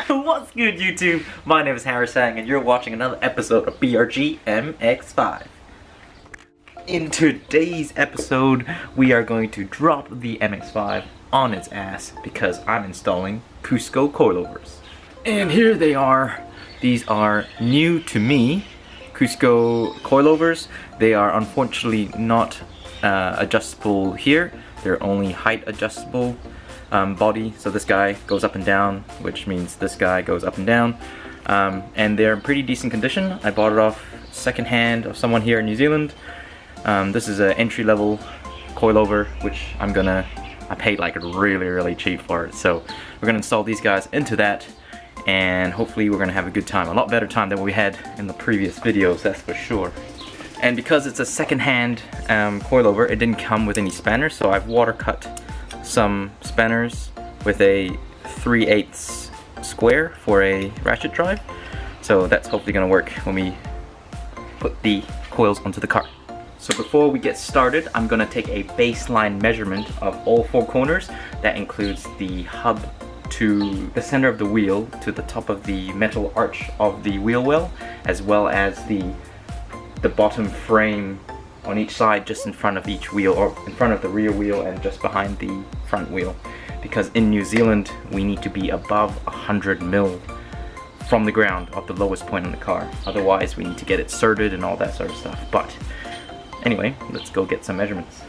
What's good, YouTube? My name is Harris, and you're watching another episode of BRG MX5. In today's episode, we are going to drop the MX5 on its ass because I'm installing Cusco coilovers. And here they are. These are new to me, Cusco coilovers. They are unfortunately not adjustable here. They're only height adjustable. Body, so this guy goes up and down, which means this guy goes up and down, and they're in pretty decent condition. I bought it off secondhand of someone here in New Zealand. This is an entry-level coilover, which I paid like really cheap for it. So we're gonna install these guys into that, and hopefully we're gonna have a good time, a lot better time than what we had in the previous videos, that's for sure. And because it's a secondhand coilover, it didn't come with any spanners, so I've water cut some spanners with a 3/8 square for a ratchet drive. So that's hopefully gonna work when we put the coils onto the car. So before we get started, I'm gonna take a baseline measurement of all four corners. That includes the hub to the center of the wheel to the top of the metal arch of the wheel well, as well as the bottom frame on each side, just in front of each wheel, or in front of the rear wheel and just behind the front wheel, because in New Zealand we need to be above 100 mil from the ground of the lowest point on the car. Otherwise we need to get it certed and all that sort of stuff. But anyway, let's go get some measurements.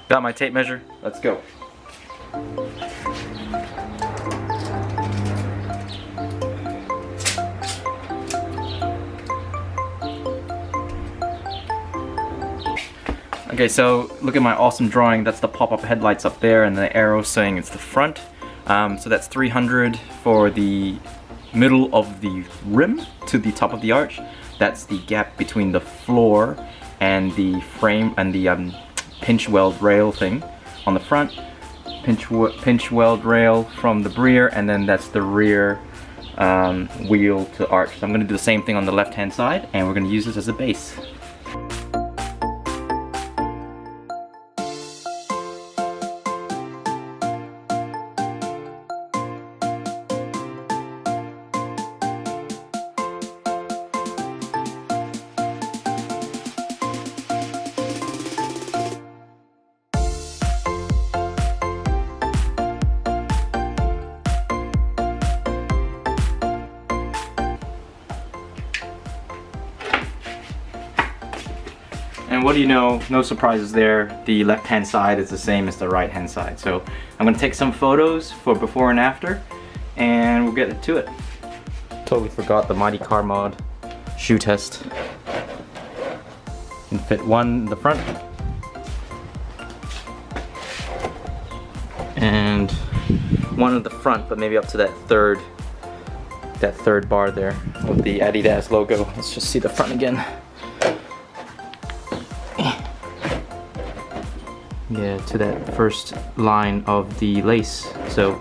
Got my tape measure, let's go. Okay, so look at my awesome drawing. That's the pop-up headlights up there and the arrow saying it's the front. So that's 300 for the middle of the rim to the top of the arch. That's the gap between the floor and the frame and the pinch weld rail thing on the front. Pinch weld rail from the rear, and then that's the rear wheel to arch. So I'm going to do the same thing on the left hand side, and we're going to use this as a base. And what do you know, no surprises there, the left hand side is the same as the right hand side. So I'm going to take some photos for before and after, and we'll get to it. Totally forgot the Mighty Car Mod shoe test. Can fit one in the front and one at the front, but maybe up to that third bar there with the Adidas logo. Let's just see the front again. Yeah, to that first line of the lace. So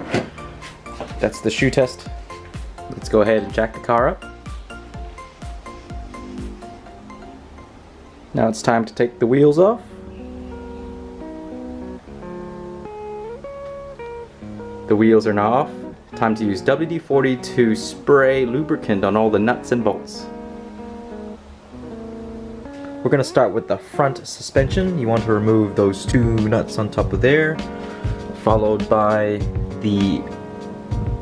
that's the shoe test. Let's go ahead and jack the car up. Now it's time to take the wheels off. The wheels are now off. Time to use WD-40 to spray lubricant on all the nuts and bolts. We're going to start with the front suspension. You want to remove those two nuts on top of there, followed by the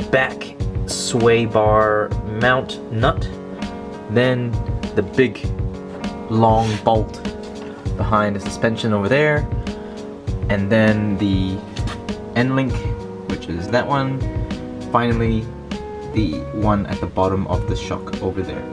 back sway bar mount nut, then the big long bolt behind the suspension over there, and then the end link, which is that one, finally the one at the bottom of the shock over there.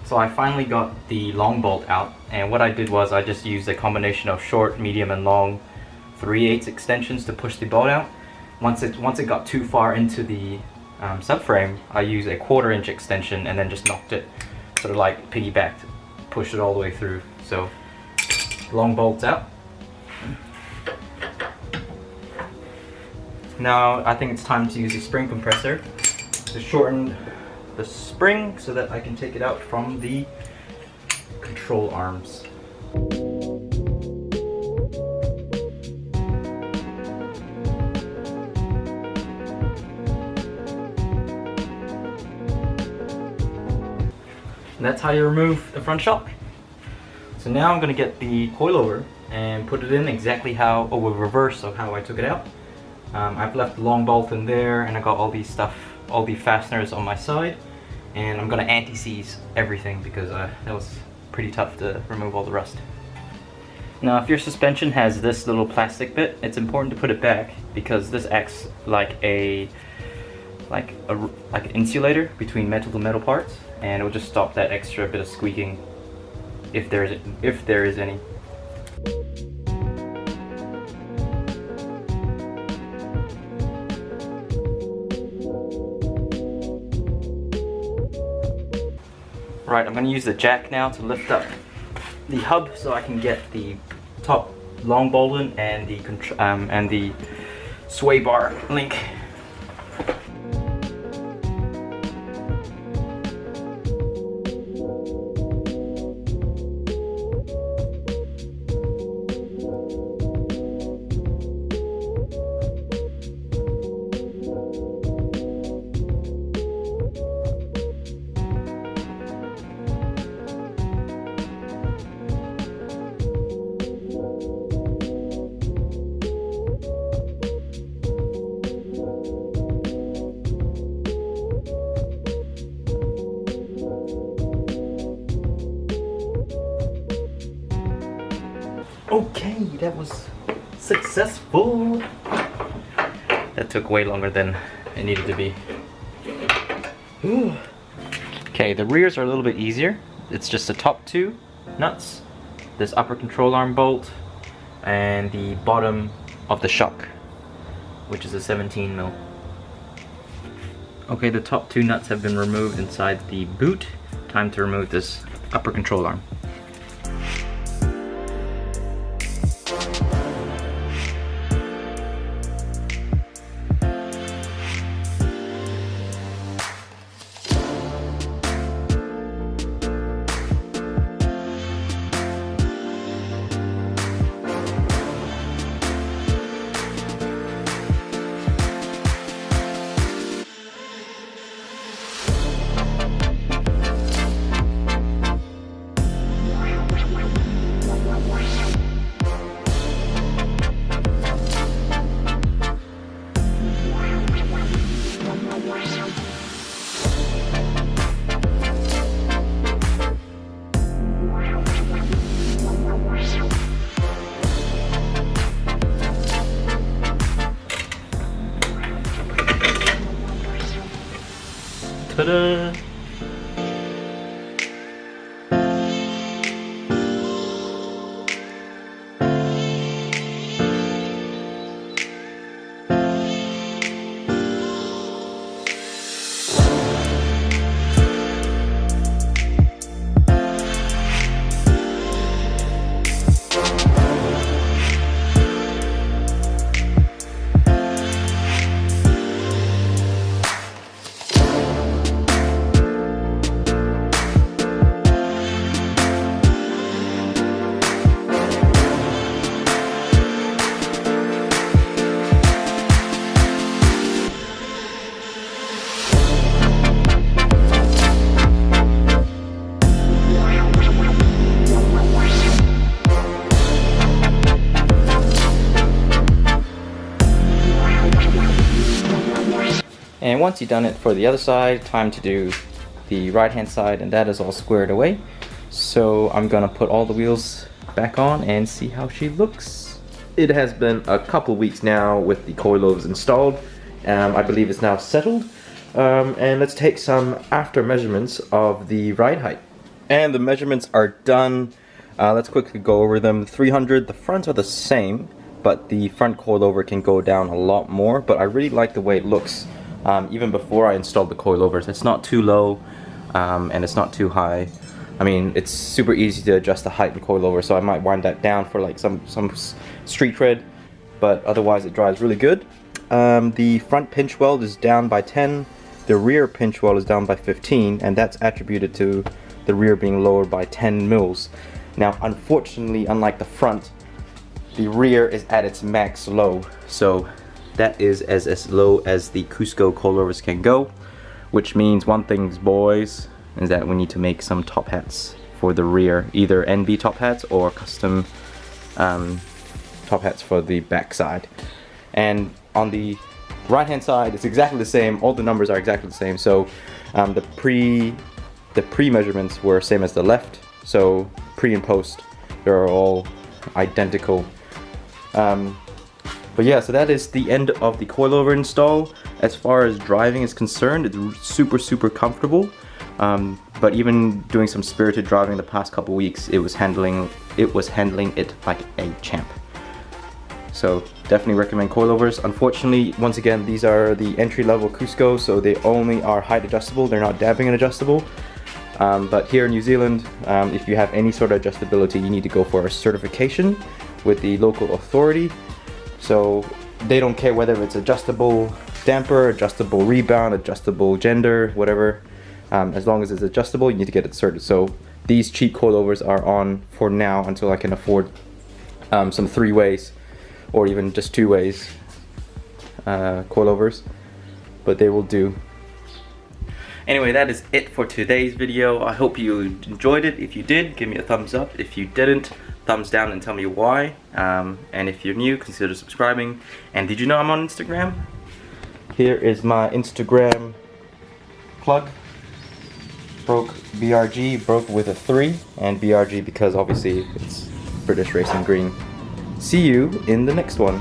So I finally got the long bolt out, and what I did was I just used a combination of short, medium, and long 3/8 extensions to push the bolt out. Once it got too far into the subframe, I used a 1/4 inch extension and then just knocked it, sort of like piggybacked, pushed it all the way through. So long bolts out. Now I think it's time to use a spring compressor to shorten the spring so that I can take it out from the control arms. And that's how you remove the front shock. So now I'm going to get the coilover and put it in exactly how, or reverse of how I took it out. I've left the long bolt in there, and I got all these stuff, all the fasteners on my side, and I'm going to anti-seize everything because that was pretty tough to remove all the rust. Now if your suspension has this little plastic bit, it's important to put it back because this acts like an insulator between metal to metal parts, and it will just stop that extra bit of squeaking if there is any. Right, I'm going to use the jack now to lift up the hub so I can get the top long bolt in and the sway bar link. Okay, that was successful. That took way longer than it needed to be. Ooh. Okay, the rears are a little bit easier. It's just the top two nuts, this upper control arm bolt, and the bottom of the shock, which is a 17 mil. Okay, the top two nuts have been removed inside the boot. Time to remove this upper control arm. Ta-da! And once you've done it for the other side, time to do the right hand side, and that is all squared away. So I'm gonna put all the wheels back on and see how she looks. It has been a couple weeks now with the coilovers installed. I believe it's now settled. And let's take some after measurements of the ride height. And the measurements are done. Let's quickly go over them. 300, the fronts are the same, but the front coilover can go down a lot more, but I really like the way it looks. Even before I installed the coilovers, it's not too low and it's not too high. I mean, it's super easy to adjust the height in coilover, so I might wind that down for like some street cred, but otherwise it drives really good. The front pinch weld is down by 10, the rear pinch weld is down by 15, and that's attributed to the rear being lowered by 10 mils. Now, unfortunately, unlike the front, the rear is at its max low, so that is as low as the Cusco coilovers can go, which means one thing, boys, is that we need to make some top hats for the rear, either NB top hats or custom top hats for the back side. And on the right hand side, it's exactly the same, all the numbers are exactly the same, so the pre measurements were same as the left, so pre and post, they're all identical. But yeah, so that is the end of the coilover install. As far as driving is concerned, it's super comfortable. But even doing some spirited driving the past couple weeks, it was handling it like a champ. So definitely recommend coilovers. Unfortunately, once again, these are the entry-level Cusco, so they only are height adjustable, they're not damping and adjustable. But here in New Zealand, if you have any sort of adjustability, you need to go for a certification with the local authority. So they don't care whether it's adjustable damper, adjustable rebound, adjustable gender, whatever. As long as it's adjustable, you need to get it certified. So these cheap coilovers are on for now until I can afford some 3-ways or even just 2-ways coilovers, but they will do. Anyway, that is it for today's video. I hope you enjoyed it. If you did, give me a thumbs up. If you didn't, thumbs down and tell me why. And if you're new, consider subscribing. And did you know I'm on Instagram? Here is my Instagram plug. Broke BRG, broke with a 3, and BRG because obviously it's British Racing Green. See you in the next one.